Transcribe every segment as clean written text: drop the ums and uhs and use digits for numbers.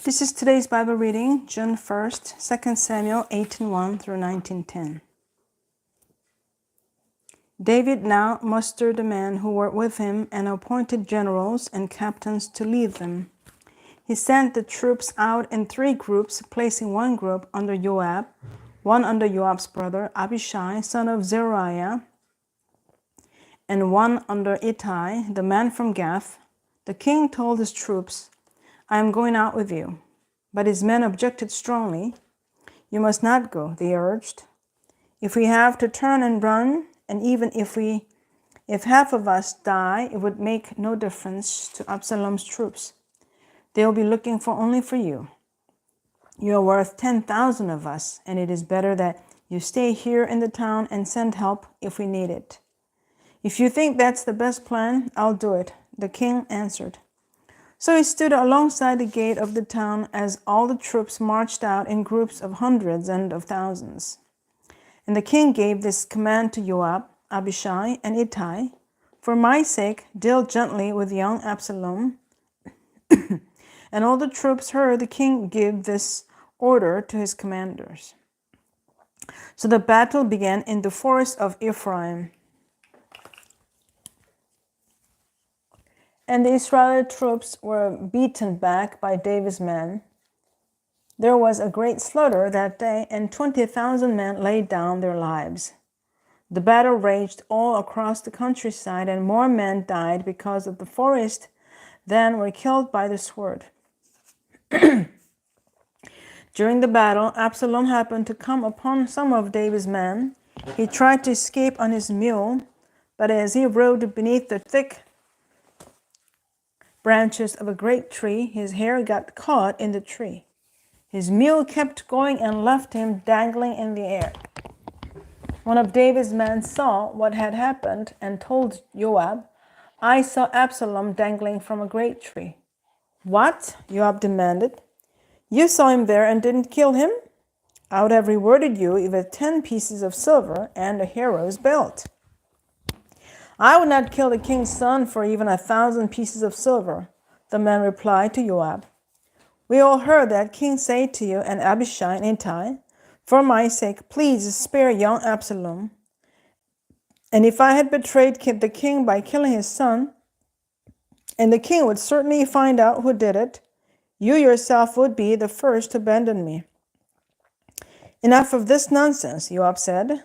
This is today's Bible reading, June 1st, 2 Samuel 18:1 through 19:10. David now mustered the men who were with him and appointed generals and captains to lead them. He sent the troops out in 3 groups, placing one group under Joab, one under Joab's brother Abishai, son of Zeruiah, and one under Ittai, the man from Gath. The king told his troops, "I am going out with you." But his men objected strongly. "You must not go," they urged. "If we have to turn and run, and even if half of us die, it would make no difference to Absalom's troops. They will be looking only for you. You are worth 10,000 of us, and it is better that you stay here in the town and send help if we need it." "If you think that's the best plan, I'll do it," the king answered. So he stood alongside the gate of the town as all the troops marched out in groups of hundreds and of thousands. And the king gave this command to Joab, Abishai, and Ittai, "For my sake, deal gently with young Absalom." And all the troops heard the king give this order to his commanders. So the battle began in the forest of Ephraim. And the Israeli troops were beaten back by David's men. There was a great slaughter that day, and 20,000 men laid down their lives. The battle raged all across the countryside, and more men died because of the forest than were killed by the sword. During the battle, Absalom happened to come upon some of David's men. He tried to escape on his mule, but as he rode beneath the thick branches of a great tree, his hair got caught in the tree. His mule kept going and left him dangling in the air. One of David's men saw what had happened and told Joab, "I saw Absalom dangling from a great tree." "What?" Joab demanded. "You saw him there and didn't kill him? I would have rewarded you with 10 pieces of silver and a hero's belt." "I would not kill the king's son for even 1,000 pieces of silver," the man replied to Joab. "We all heard that king say to you and Abishai and Ittai, 'For my sake, please spare young Absalom.' And if I had betrayed the king by killing his son, and the king would certainly find out who did it, you yourself would be the first to abandon me." "Enough of this nonsense," Joab said.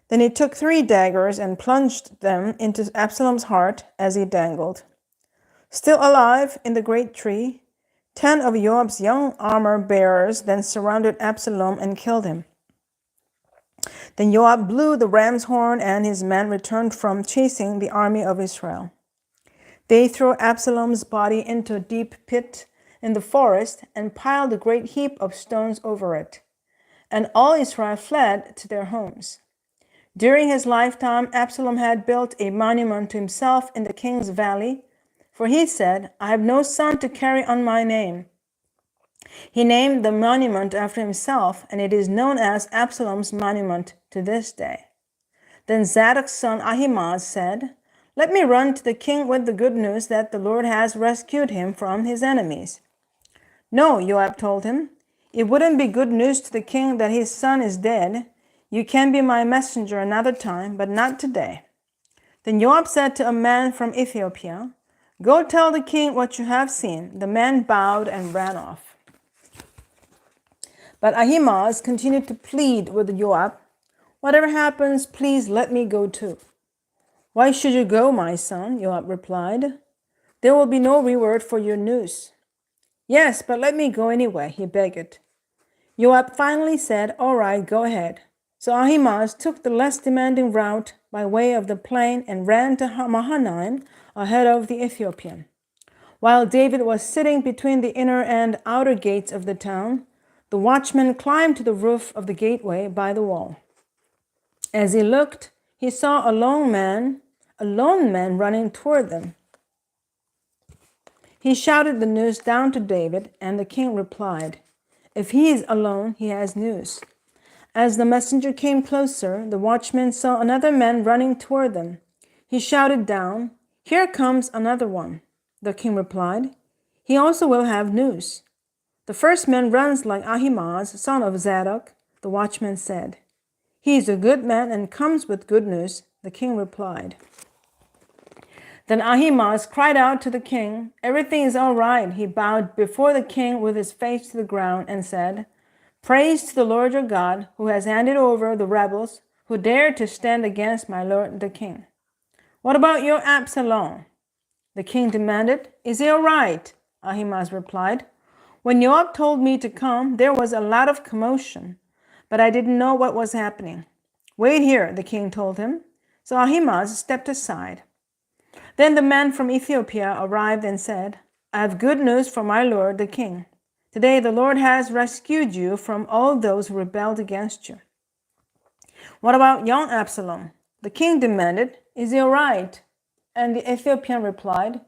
Then he took 3 daggers and plunged them into Absalom's heart as he dangled. Still alive in the great tree, 10 of Joab's young armor-bearers then surrounded Absalom and killed him. Then Joab blew the ram's horn, and his men returned from chasing the army of Israel. They threw Absalom's body into a deep pit in the forest and piled a great heap of stones over it. And all Israel fled to their homes. During his lifetime, Absalom had built a monument to himself in the king's valley, for he said, "I have no son to carry on my name." He named the monument after himself, and it is known as Absalom's monument to this day. Then Zadok's son Ahimaaz said, "Let me run to the king with the good news that the Lord has rescued him from his enemies." "No," Joab told him, "it wouldn't be good news to the king that his son is dead. You can be my messenger another time, but not today." Then Joab said to a man from Ethiopia, "Go tell the king what you have seen." The man bowed and ran off. But Ahimaaz continued to plead with Joab, "Whatever happens, please let me go too." "Why should you go, my son?" Joab replied. "There will be no reward for your news." "Yes, but let me go anyway," he begged. Joab finally said, "All right, go ahead." So Ahimaaz took the less demanding route by way of the plain and ran to Mahanaim ahead of the Ethiopian. While David was sitting between the inner and outer gates of the town, the watchman climbed to the roof of the gateway by the wall. As he looked, he saw a lone man running toward them. He shouted the news down to David, and the king replied, "If he is alone, he has news." As the messenger came closer, the watchman saw another man running toward them. He shouted down, "Here comes another one." The king replied, "He also will have news." The first man runs like Ahimaaz, son of Zadok, the watchman said. He is a good man and comes with good news, the king replied. Then Ahimaaz cried out to the king, Everything is all right. He bowed before the king with his face to the ground and said, Praise to the Lord your God, who has handed over the rebels who dared to stand against my lord the king. What about your Absalom? The king demanded. Is he all right? Ahimaaz replied. When Joab told me to come, there was a lot of commotion, but I didn't know what was happening. Wait here, the king told him. So Ahimaaz stepped aside. Then the man from Ethiopia arrived and said, I have good news for my lord the king. Today the Lord has rescued you from all those who rebelled against you. What about young Absalom? The king demanded. Is he all right? And the Ethiopian replied,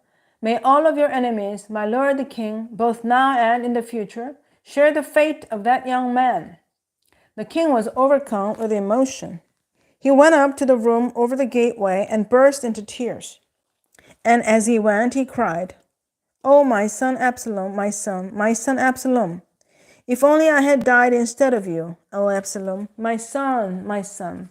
May all of your enemies, my lord the king, both now and in the future, share the fate of that young man. The king was overcome with emotion. He went up to the room over the gateway and burst into tears. And as he went, he cried, Oh, my son Absalom, my son Absalom. If only I had died instead of you, O Absalom, my son, my son.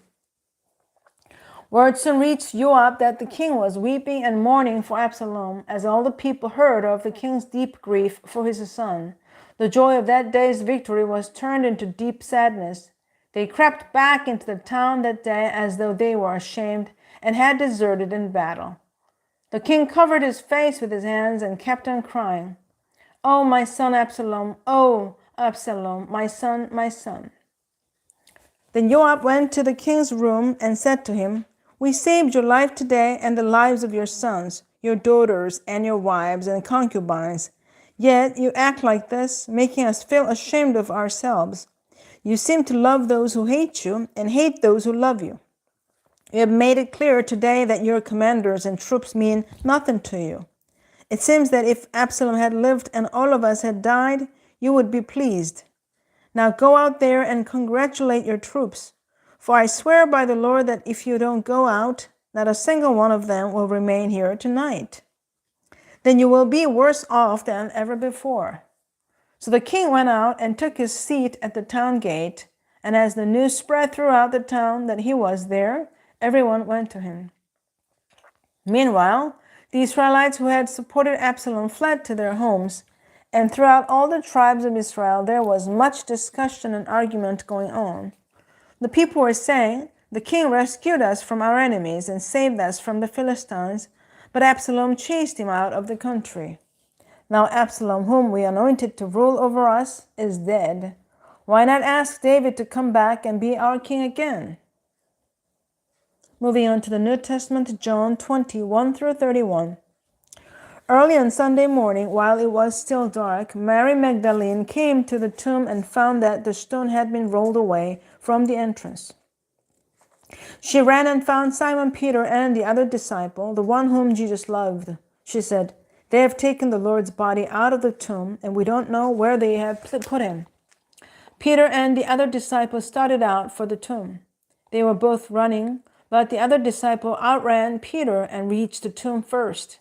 Word soon reached Joab that the king was weeping and mourning for Absalom, as all the people heard of the king's deep grief for his son. The joy of that day's victory was turned into deep sadness. They crept back into the town that day as though they were ashamed and had deserted in battle. The king covered his face with his hands and kept on crying, Oh, my son Absalom, oh, Absalom, my son, my son. Then Joab went to the king's room and said to him, We saved your life today and the lives of your sons, your daughters, and your wives and concubines. Yet you act like this, making us feel ashamed of ourselves. You seem to love those who hate you and hate those who love you. You have made it clear today that your commanders and troops mean nothing to you. It seems that if Absalom had lived and all of us had died, you would be pleased. Now go out there and congratulate your troops, for I swear by the Lord that if you don't go out, not a single one of them will remain here tonight. Then you will be worse off than ever before. So the king went out and took his seat at the town gate, and as the news spread throughout the town that he was there, everyone went to him. Meanwhile, the Israelites who had supported Absalom fled to their homes, and throughout all the tribes of Israel there was much discussion and argument going on. The people were saying, The king rescued us from our enemies and saved us from the Philistines, but Absalom chased him out of the country. Now Absalom, whom we anointed to rule over us, is dead. Why not ask David to come back and be our king again? Moving on to the New Testament, John 20, through 31. Early on Sunday morning, while it was still dark, Mary Magdalene came to the tomb and found that the stone had been rolled away from the entrance. She ran and found Simon Peter and the other disciple, the one whom Jesus loved. She said, They have taken the Lord's body out of the tomb, and we don't know where they have put him. Peter and the other disciple started out for the tomb. They were both running, but the other disciple outran Peter and reached the tomb first.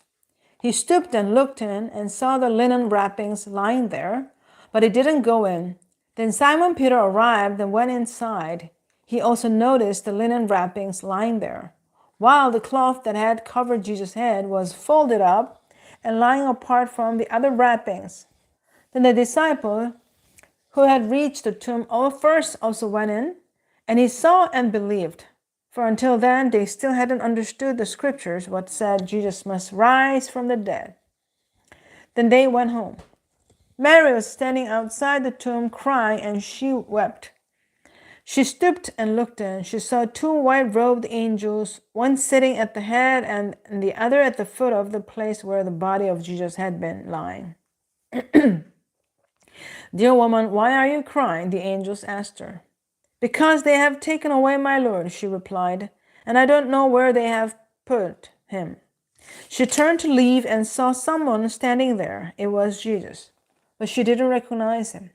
He stooped and looked in and saw the linen wrappings lying there, but he didn't go in. Then Simon Peter arrived and went inside. He also noticed the linen wrappings lying there, while the cloth that had covered Jesus' head was folded up and lying apart from the other wrappings. Then the disciple who had reached the tomb first also went in, and he saw and believed. For until then, they still hadn't understood the scriptures, what said Jesus must rise from the dead. Then they went home. Mary was standing outside the tomb crying, and she wept. She stooped and looked in. She saw two white-robed angels, one sitting at the head and the other at the foot of the place where the body of Jesus had been lying. Dear woman, why are you crying? The angels asked her. Because they have taken away my Lord, she replied, and I don't know where they have put him. She turned to leave and saw someone standing there. It was Jesus, but she didn't recognize him.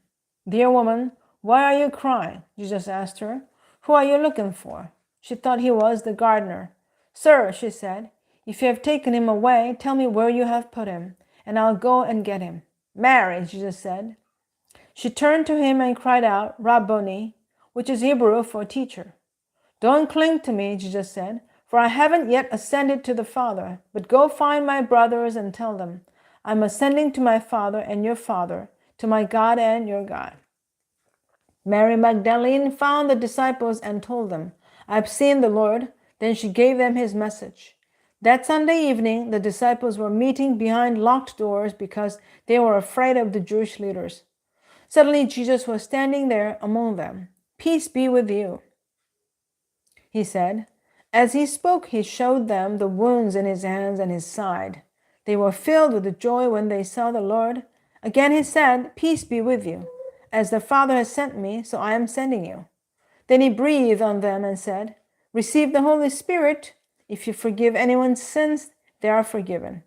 Dear woman, why are you crying? Jesus asked her. Who are you looking for? She thought he was the gardener. Sir, she said, if you have taken him away, tell me where you have put him, and I'll go and get him. Mary, Jesus said. She turned to him and cried out, Rabboni, which is Hebrew for teacher. Don't cling to me, Jesus said, for I haven't yet ascended to the Father, but go find my brothers and tell them, I'm ascending to my Father and your Father, to my God and your God. Mary Magdalene found the disciples and told them, I've seen the Lord. Then she gave them his message. That Sunday evening, the disciples were meeting behind locked doors because they were afraid of the Jewish leaders. Suddenly, Jesus was standing there among them. Peace be with you, he said. As he spoke, he showed them the wounds in his hands and his side. They were filled with joy when they saw the Lord. Again he said, Peace be with you. As the Father has sent me, so I am sending you. Then he breathed on them and said, Receive the Holy Spirit. If you forgive anyone's sins, they are forgiven.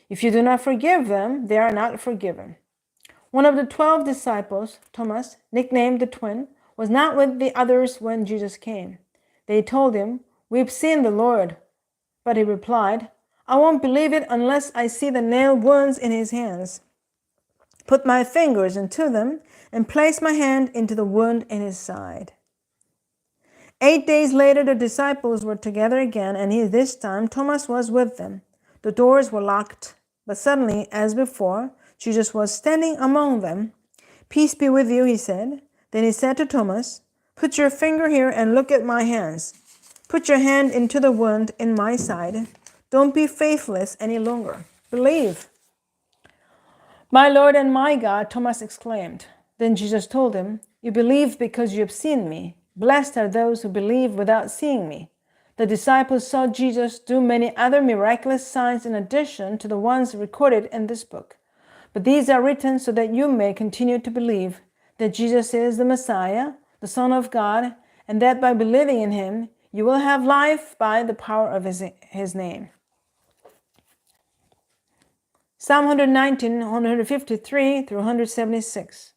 If you do not forgive them, they are not forgiven. One of the 12 disciples, Thomas, nicknamed the twin, was not with the others when Jesus came. They told him, We've seen the Lord. But he replied, I won't believe it unless I see the nail wounds in his hands, put my fingers into them, and place my hand into the wound in his side. 8 days later, the disciples were together again, and this time Thomas was with them. The doors were locked, but suddenly, as before, Jesus was standing among them. Peace be with you, he said. Then he said to Thomas, Put your finger here and look at my hands. Put your hand into the wound in my side. Don't be faithless any longer. Believe. My Lord and my God, Thomas exclaimed. Then Jesus told him, You believe because you have seen me. Blessed are those who believe without seeing me. The disciples saw Jesus do many other miraculous signs in addition to the ones recorded in this book. But these are written so that you may continue to believe that Jesus is the Messiah, the Son of God, and that by believing in him, you will have life by the power of his name. Psalm 119, 153 through 176.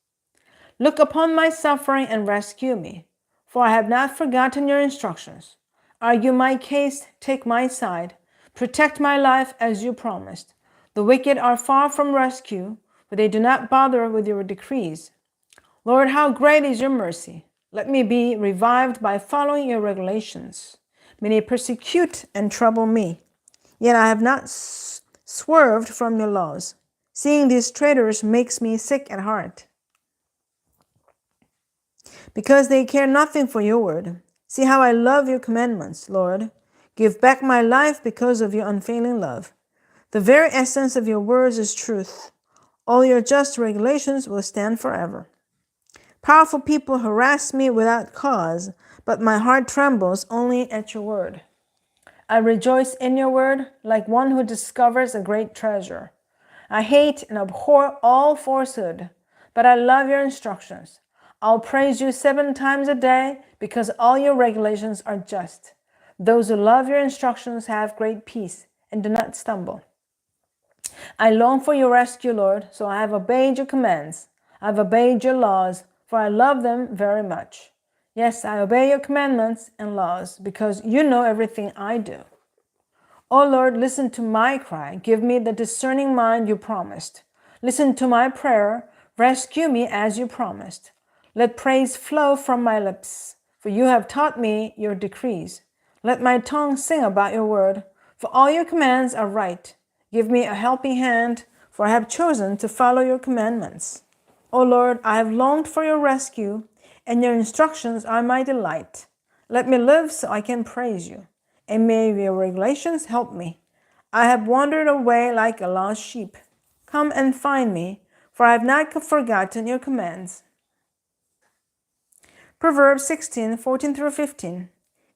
Look upon my suffering and rescue me, for I have not forgotten your instructions. Argue my case, take my side, protect my life as you promised. The wicked are far from rescue, but they do not bother with your decrees. Lord, how great is your mercy! Let me be revived by following your regulations. Many persecute and trouble me, yet I have not swerved from your laws. Seeing these traitors makes me sick at heart, because they care nothing for your word. See how I love your commandments, Lord. Give back my life because of your unfailing love. The very essence of your words is truth. All your just regulations will stand forever. Powerful people harass me without cause, but my heart trembles only at your word. I rejoice in your word like one who discovers a great treasure. I hate and abhor all falsehood, but I love your instructions. I'll praise you 7 times a day because all your regulations are just. Those who love your instructions have great peace and do not stumble. I long for your rescue, Lord, so I have obeyed your commands. I've obeyed your laws, for I love them very much. Yes, I obey your commandments and laws because you know everything I do. O Lord, listen to my cry. Give me the discerning mind you promised. Listen to my prayer. Rescue me as you promised. Let praise flow from my lips, for you have taught me your decrees. Let my tongue sing about your word, for all your commands are right. Give me a helping hand, for I have chosen to follow your commandments. O Lord, I have longed for your rescue, and your instructions are my delight. Let me live so I can praise you, and may your regulations help me. I have wandered away like a lost sheep. Come and find me, for I have not forgotten your commands. Proverbs 16, 14 through 15.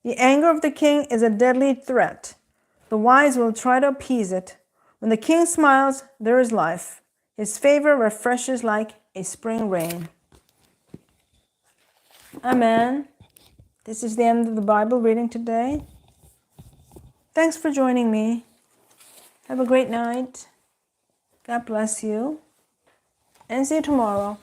The anger of the king is a deadly threat. The wise will try to appease it. When the king smiles, there is life. His favor refreshes like a spring rain. Amen. This is the end of the Bible reading today. Thanks for joining me. Have a great night. God bless you. And see you tomorrow.